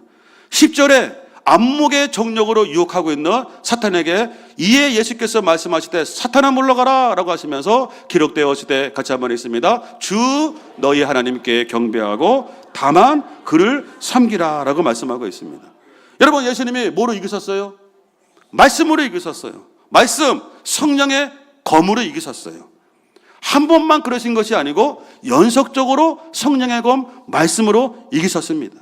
10절에 안목의 정력으로 유혹하고 있는 사탄에게 이에 예수께서 말씀하실 때 사탄아 물러가라 라고 하시면서 기록되어 있을 때 같이 한번 읽습니다. 주 너희 하나님께 경배하고 다만 그를 섬기라 라고 말씀하고 있습니다. 여러분, 예수님이 뭐로 이기셨어요? 말씀으로 이기셨어요. 말씀, 성령의 검으로 이기셨어요. 한 번만 그러신 것이 아니고 연속적으로 성령의 검, 말씀으로 이기셨습니다.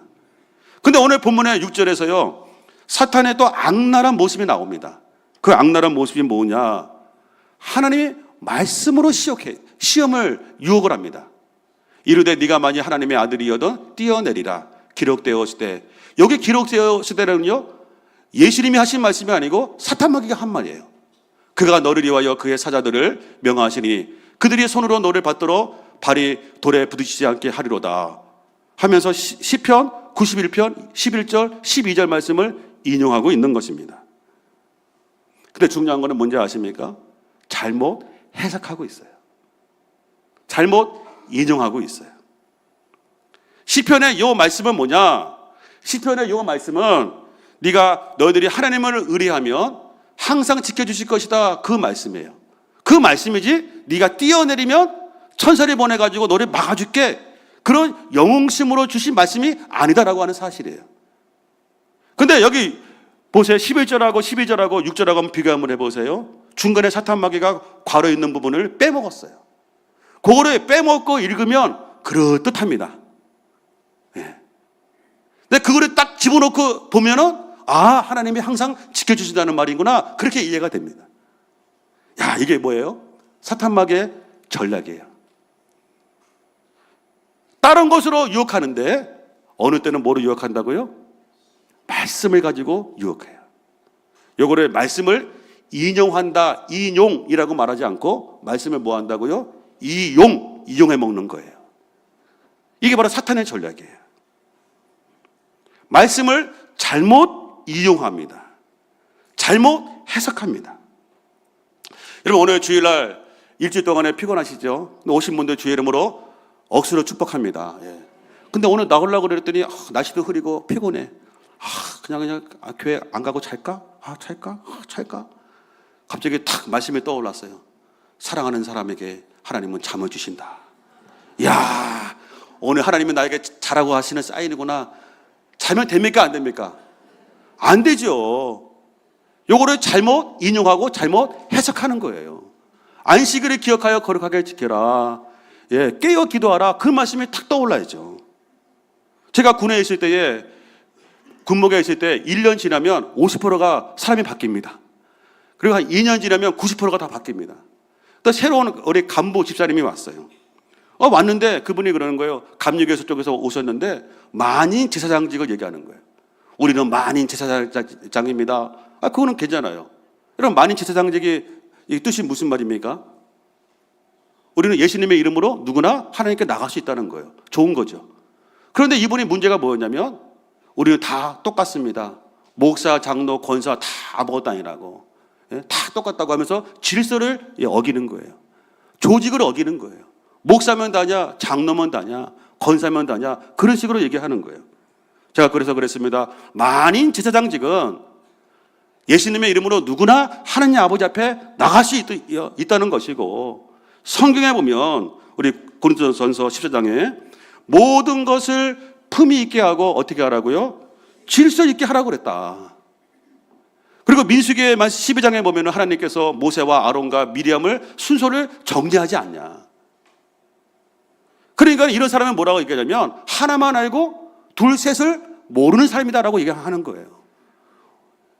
근데 오늘 본문의 6절에서요, 사탄의 또 악랄한 모습이 나옵니다. 그 악랄한 모습이 뭐냐? 하나님이 말씀으로 시험을 유혹을 합니다. 이르되 네가 만일 하나님의 아들이여든 뛰어내리라 기록되어 있을 때, 여기 기록되어 있을 때는요, 예수님이 하신 말씀이 아니고 사탄 마귀가 한 말이에요. 그가 너를 위하여 그의 사자들을 명하시니 그들이 손으로 너를 받도록 발이 돌에 부딪히지 않게 하리로다 하면서 시편 91편 11절 12절 말씀을 인용하고 있는 것입니다. 근데 중요한 거는 뭔지 아십니까? 잘못 해석하고 있어요. 잘못 인용하고 있어요. 시편의 이 말씀은 뭐냐? 시편의 이 말씀은 네가 너희들이 하나님을 의뢰하면 항상 지켜주실 것이다, 그 말씀이에요. 그 말씀이지 네가 뛰어내리면 천사를 보내가지고 너를 막아줄게, 그런 영웅심으로 주신 말씀이 아니다라고 하는 사실이에요. 근데 여기 보세요. 11절하고 12절하고 6절하고 한번 비교 한번 해보세요. 중간에 사탄 마귀가 괄호 있는 부분을 빼먹었어요. 그거를 빼먹고 읽으면 그럴듯합니다. 예. 근데 그거를 딱 집어넣고 보면은 하나님이 항상 지켜주신다는 말이구나, 그렇게 이해가 됩니다. 야, 이게 뭐예요? 사탄 마귀의 전략이에요. 다른 것으로 유혹하는데 어느 때는 뭐로 유혹한다고요? 말씀을 가지고 유혹해요. 요거를 말씀을 인용한다, 인용이라고 말하지 않고 말씀을 뭐 한다고요? 이용해 먹는 거예요. 이게 바로 사탄의 전략이에요. 말씀을 잘못 이용합니다. 잘못 해석합니다. 여러분, 오늘 주일날 일주일 동안에 피곤하시죠? 오신 분들 주의 이름으로 억수로 축복합니다. 예. 근데 오늘 나오려고 그랬더니 날씨도 흐리고 피곤해. 그냥 교회 안 가고 잘까? 잘까? 갑자기 탁 말씀이 떠올랐어요. 사랑하는 사람에게 하나님은 잠을 주신다. 이야, 오늘 하나님은 나에게 자라고 하시는 사인이구나. 자면 됩니까? 안 됩니까? 안 되죠. 요거를 잘못 인용하고 잘못 해석하는 거예요. 안식일을 기억하여 거룩하게 지켜라. 예, 깨어 기도하라. 그 말씀이 탁 떠올라야죠. 제가 군에 있을 때에, 군목에 있을 때 1년 지나면 50%가 사람이 바뀝니다. 그리고 한 2년 지나면 90%가 다 바뀝니다. 또 새로운 우리 간부 집사님이 왔어요. 왔는데 그분이 그러는 거예요. 감리교에서 쪽에서 오셨는데 만인 제사장직을 얘기하는 거예요. 우리는 만인 제사장입니다. 그거는 괜찮아요. 여러분, 만인 제사장직이 이 뜻이 무슨 말입니까? 우리는 예수님의 이름으로 누구나 하나님께 나갈 수 있다는 거예요. 좋은 거죠. 그런데 이분이 문제가 뭐였냐면, 우리는 다 똑같습니다. 목사, 장로, 권사 다 아무것도 아니라고. 다 똑같다고 하면서 질서를 어기는 거예요. 조직을 어기는 거예요. 목사면 다냐, 장로면 다냐, 권사면 다냐, 그런 식으로 얘기하는 거예요. 제가 그래서 그랬습니다. 만인 제사장직은 예수님의 이름으로 누구나 하나님 아버지 앞에 나갈 수 있다는 것이고, 성경에 보면 우리 고린도전서 14장에 모든 것을 품위 있게 하고 어떻게 하라고요? 질서 있게 하라고 그랬다. 그리고 민수기의 12장에 보면 하나님께서 모세와 아론과 미리암을 순서를 정리하지 않냐. 그러니까 이런 사람은 뭐라고 얘기하냐면, 하나만 알고 둘, 셋을 모르는 사람이다라고 얘기하는 거예요.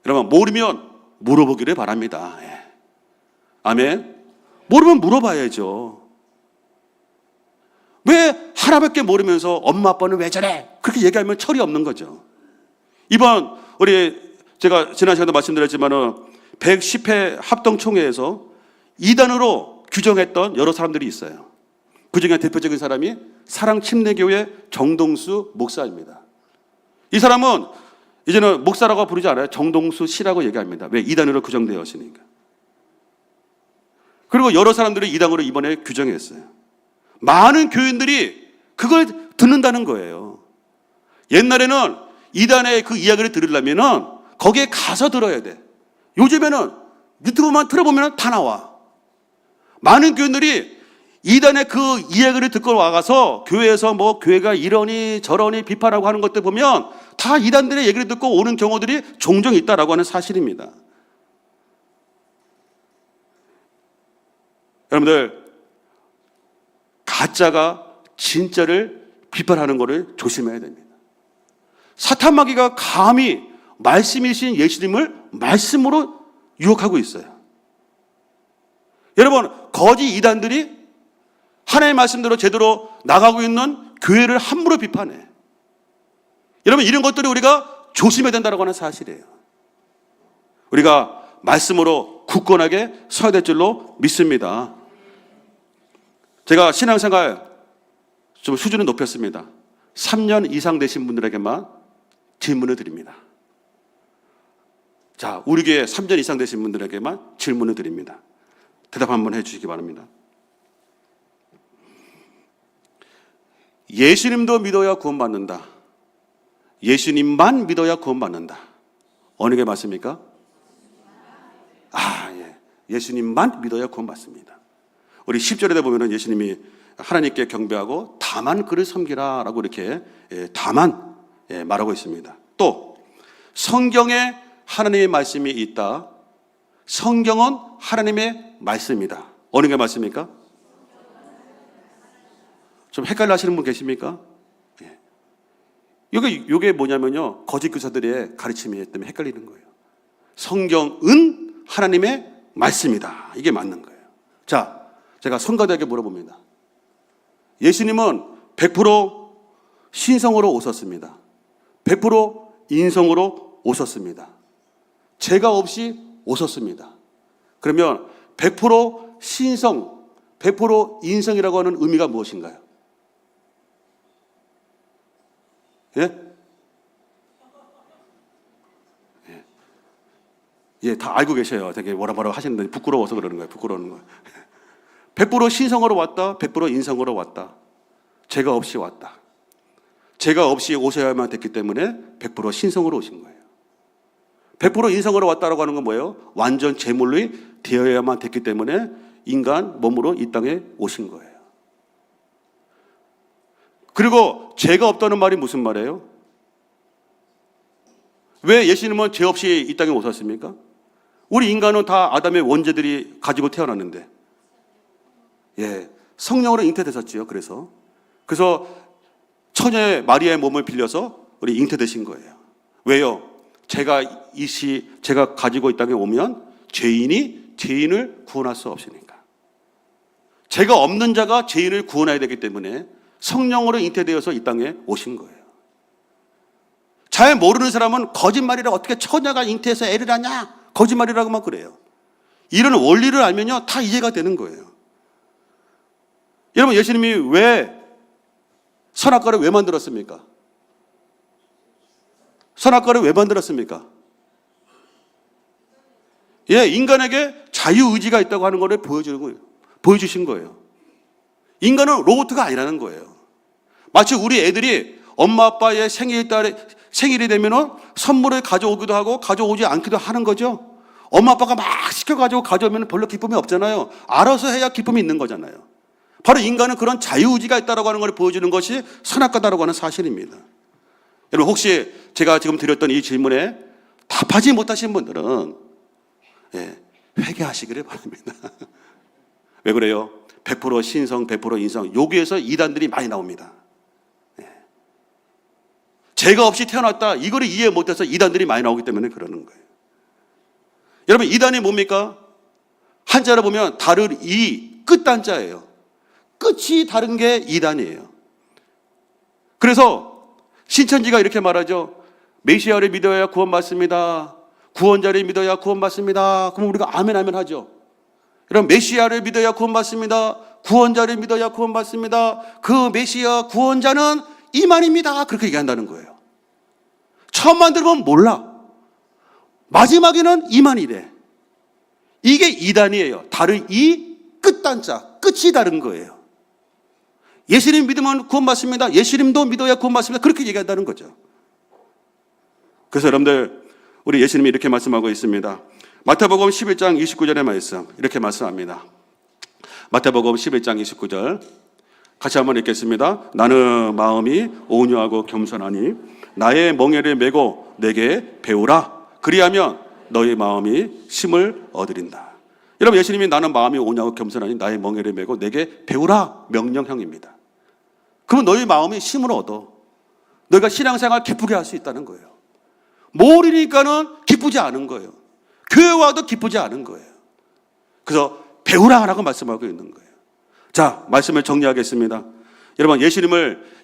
여러분, 모르면 물어보기를 바랍니다. 예. 아멘. 모르면 물어봐야죠. 왜 하나밖에 모르면서 엄마 아빠는 왜 저래? 그렇게 얘기하면 철이 없는 거죠. 이번 제가 지난 시간에도 말씀드렸지만은 110회 합동총회에서 이단으로 규정했던 여러 사람들이 있어요. 그 중에 대표적인 사람이 사랑침례교회 정동수 목사입니다. 이 사람은 이제는 목사라고 부르지 않아요. 정동수 씨라고 얘기합니다. 왜? 이단으로 규정되었으니까. 그리고 여러 사람들이 이단으로 이번에 규정했어요. 많은 교인들이 그걸 듣는다는 거예요. 옛날에는 이단의 그 이야기를 들으려면은 거기에 가서 들어야 돼. 요즘에는 유튜브만 틀어보면 다 나와. 많은 교인들이 이단의 그 이야기를 듣고 와가서 교회에서 뭐 교회가 이러니 저러니 비판하고 하는 것들 보면 다 이단들의 얘기를 듣고 오는 경우들이 종종 있다라고 하는 사실입니다. 여러분들, 가짜가 진짜를 비판하는 것을 조심해야 됩니다. 사탄 마귀가 감히 말씀이신 예수님을 말씀으로 유혹하고 있어요. 여러분, 거짓 이단들이 하나님의 말씀대로 제대로 나가고 있는 교회를 함부로 비판해. 여러분, 이런 것들이 우리가 조심해야 된다고 하는 사실이에요. 우리가 말씀으로 굳건하게 서야 될 줄로 믿습니다. 제가 신앙생활 좀 수준을 높였습니다. 3년 이상 되신 분들에게만 질문을 드립니다. 자, 우리 교회 3년 이상 되신 분들에게만 질문을 드립니다. 대답 한번 해주시기 바랍니다. 예수님도 믿어야 구원받는다. 예수님만 믿어야 구원받는다. 어느 게 맞습니까? 예. 예수님만 믿어야 구원받습니다. 우리 10절에 보면 예수님이 하나님께 경배하고 다만 그를 섬기라 라고 이렇게 다만 말하고 있습니다. 또 성경에 하나님의 말씀이 있다. 성경은 하나님의 말씀이다. 어느 게 맞습니까? 좀 헷갈려 하시는 분 계십니까? 이게 뭐냐면요, 거짓 교사들의 가르침이기 때문에 헷갈리는 거예요. 성경은 하나님의 말씀이다. 이게 맞는 거예요. 자, 제가 성가대에게 물어봅니다. 예수님은 100% 신성으로 오셨습니다. 100% 인성으로 오셨습니다. 죄가 없이 오셨습니다. 그러면 100% 신성, 100% 인성이라고 하는 의미가 무엇인가요? 다 알고 계셔요. 되게 뭐라 하시는데 부끄러워서 그러는 거예요. 부끄러운 거예요. 100% 신성으로 왔다. 100% 인성으로 왔다. 죄가 없이 왔다. 죄가 없이 오셔야만 됐기 때문에 100% 신성으로 오신 거예요. 100% 인성으로 왔다라고 하는 건 뭐예요? 완전 제물이 되어야만 됐기 때문에 인간 몸으로 이 땅에 오신 거예요. 그리고 죄가 없다는 말이 무슨 말이에요? 왜 예수님은 죄 없이 이 땅에 오셨습니까? 우리 인간은 다 아담의 원죄들이 가지고 태어났는데, 성령으로 잉태되셨지요. 그래서 처녀 마리아의 몸을 빌려서 우리 잉태되신 거예요. 왜요? 제가 가지고 이 땅에 오면 죄인이 죄인을 구원할 수 없으니까. 죄가 없는 자가 죄인을 구원해야 되기 때문에 성령으로 잉태되어서 이 땅에 오신 거예요. 잘 모르는 사람은 거짓말이라 어떻게 처녀가 잉태해서 애를 낳냐? 거짓말이라고만 그래요. 이런 원리를 알면요, 다 이해가 되는 거예요. 여러분, 예수님이 왜 선악과를 왜 만들었습니까? 선악과를 왜 만들었습니까? 인간에게 자유의지가 있다고 하는 것을 보여주신 거예요. 인간은 로봇가 아니라는 거예요. 마치 우리 애들이 엄마 아빠의 생일이 되면은 선물을 가져오기도 하고 가져오지 않기도 하는 거죠. 엄마 아빠가 막 시켜가지고 가져오면 별로 기쁨이 없잖아요. 알아서 해야 기쁨이 있는 거잖아요. 바로 인간은 그런 자유의지가 있다고 하는 걸 보여주는 것이 선악과다라고 하는 사실입니다. 여러분, 혹시 제가 지금 드렸던 이 질문에 답하지 못하신 분들은 회개하시기를 바랍니다. 왜 그래요? 100% 신성, 100% 인성, 여기에서 이단들이 많이 나옵니다. 죄가 없이 태어났다, 이거를 이해 못해서 이단들이 많이 나오기 때문에 그러는 거예요. 여러분, 이단이 뭡니까? 한자로 보면 다를 이 끝단자예요. 끝이 다른 게 이단이에요. 그래서 신천지가 이렇게 말하죠. 메시아를 믿어야 구원받습니다. 구원자를 믿어야 구원받습니다. 그럼 우리가 아멘 아멘 하죠. 여러분, 메시아를 믿어야 구원받습니다. 구원자를 믿어야 구원받습니다. 그 메시아 구원자는 이만입니다. 그렇게 얘기한다는 거예요. 처음만 들으면 몰라. 마지막에는 이만이래. 이게 이단이에요. 다른 이 끝단자, 끝이 다른 거예요. 예수님 믿으면 구원받습니다. 예수님도 믿어야 구원받습니다. 그렇게 얘기한다는 거죠. 그래서 여러분들, 우리 예수님이 이렇게 말씀하고 있습니다. 마태복음 11장 29절의 말씀 이렇게 말씀합니다. 마태복음 11장 29절 같이 한번 읽겠습니다. 나는 마음이 온유하고 겸손하니 나의 멍에를 메고 내게 배우라. 그리하면 너의 마음이 쉼을 얻으린다. 여러분, 예수님이 나는 마음이 온유하고 겸손하니 나의 멍에를 메고 내게 배우라 명령형입니다. 그러면 너의 마음이 쉼을 얻어. 너희가 신앙생활 기쁘게 할 수 있다는 거예요. 모르니까는 기쁘지 않은 거예요. 교회 와도 기쁘지 않은 거예요. 그래서 배우라라고 말씀하고 있는 거예요. 자, 말씀을 정리하겠습니다. 여러분,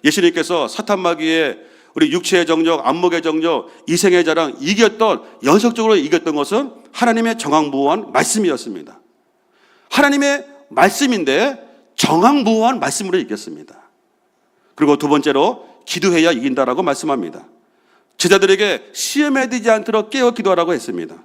예수님께서 사탄 마귀의 우리 육체의 정력, 안목의 정력, 이생의 자랑 연속적으로 이겼던 것은 하나님의 정황무호한 말씀이었습니다. 하나님의 말씀인데 정황무호한 말씀으로 이겼습니다. 그리고 두 번째로 기도해야 이긴다라고 말씀합니다. 제자들에게 시험에 들지 않도록 깨어 기도하라고 했습니다.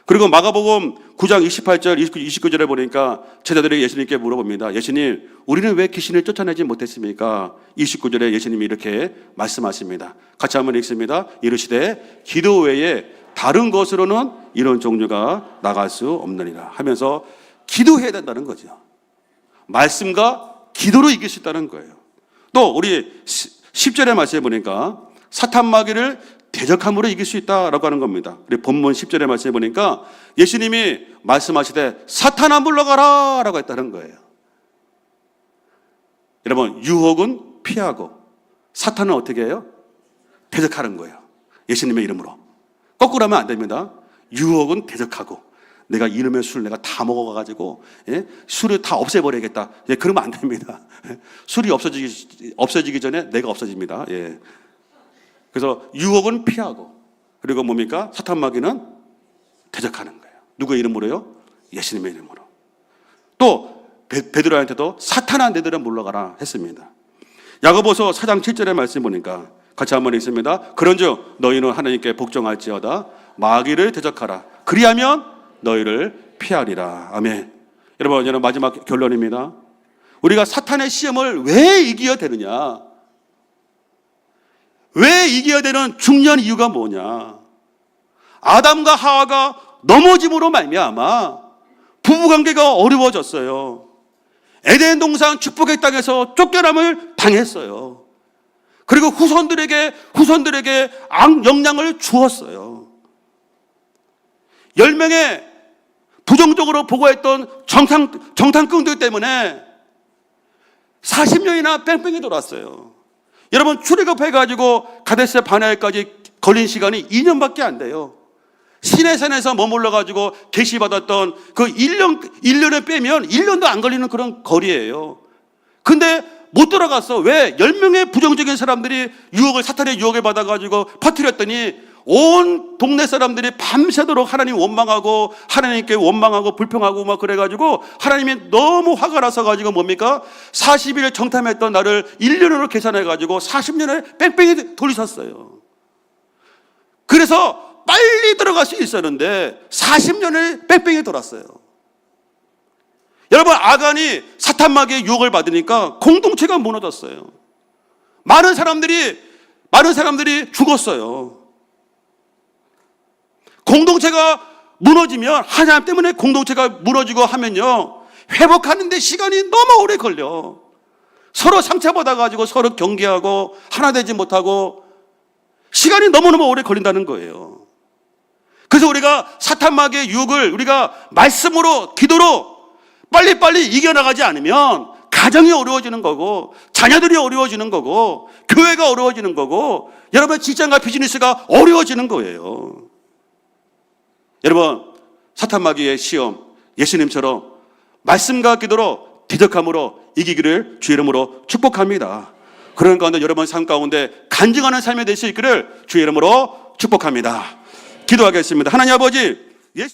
그리고 마가복음 9장 28절, 29절에 보니까 제자들이 예수님께 물어봅니다. 예수님, 우리는 왜 귀신을 쫓아내지 못했습니까? 29절에 예수님이 이렇게 말씀하십니다. 같이 한번 읽습니다. 이르시되 기도 외에 다른 것으로는 이런 종류가 나갈 수 없느니라 하면서 기도해야 된다는 거죠. 말씀과 기도로 이길 수 있다는 거예요. 또 우리 10절의 말씀에 보니까 사탄 마귀를 대적함으로 이길 수 있다라고 하는 겁니다. 우리 본문 10절의 말씀에 보니까 예수님이 말씀하시되 사탄아 물러가라 라고 했다는 거예요. 여러분, 유혹은 피하고 사탄은 어떻게 해요? 대적하는 거예요. 예수님의 이름으로. 거꾸로 하면 안 됩니다. 유혹은 대적하고 내가 이놈의 술을 내가 다 먹어가지고 술을 다 없애버려야겠다. 그러면 안 됩니다. 술이 없어지기 전에 내가 없어집니다. 그래서 유혹은 피하고 그리고 뭡니까? 사탄 마귀는 대적하는 거예요. 누구의 이름으로요? 예수님의 이름으로. 또 베드로한테도 사탄아 너희들은 물러가라 했습니다. 야고보서 4장 7절의 말씀 보니까 같이 한번 읽습니다. 그런즉 너희는 하나님께 복종할지어다 마귀를 대적하라. 그리하면 너희를 피하리라. 아멘. 여러분 마지막 결론입니다. 우리가 사탄의 시험을 왜 이겨야 되느냐? 왜 이겨야 되는 중요한 이유가 뭐냐? 아담과 하와가 넘어짐으로 말미암아 부부관계가 어려워졌어요. 에덴 동산 축복의 땅에서 쫓겨남을 당했어요. 그리고 후손들에게 악영향을 주었어요. 10명의 부정적으로 보고했던 정탐꾼들 때문에 40년이나 뺑뺑이 돌았어요. 여러분, 출애굽해가지고 가데스 바네아까지 걸린 시간이 2년밖에 안 돼요. 시내산에서 머물러가지고 계시받았던 그 1년을 빼면 1년도 안 걸리는 그런 거리예요. 근데 못 돌아갔어. 왜? 10명의 부정적인 사람들이 사탄의 유혹을 받아가지고 퍼뜨렸더니 온 동네 사람들이 밤새도록 하나님 원망하고 하나님께 원망하고 불평하고 막 그래가지고 하나님이 너무 화가 나서가지고 뭡니까? 40일 정탐했던 나를 1년으로 계산해가지고 40년을 뺑뺑이 돌리셨어요. 그래서 빨리 들어갈 수 있었는데 40년을 뺑뺑이 돌았어요. 여러분, 아간이 사탄 마귀의 유혹을 받으니까 공동체가 무너졌어요. 많은 사람들이 죽었어요. 공동체가 무너지면, 하나님 때문에 공동체가 무너지고 하면요, 회복하는 데 시간이 너무 오래 걸려. 서로 상처받아가지고 서로 경계하고 하나 되지 못하고 시간이 너무너무 오래 걸린다는 거예요. 그래서 우리가 사탄 마귀의 유혹을 우리가 말씀으로, 기도로 빨리빨리 이겨나가지 않으면 가정이 어려워지는 거고, 자녀들이 어려워지는 거고, 교회가 어려워지는 거고, 여러분의 직장과 비즈니스가 어려워지는 거예요. 여러분, 사탄 마귀의 시험, 예수님처럼 말씀과 기도로 대적함으로 이기기를 주의 이름으로 축복합니다. 그런 가운데 여러분 삶 가운데 간증하는 삶이 될 수 있기를 주의 이름으로 축복합니다. 기도하겠습니다. 하나님 아버지,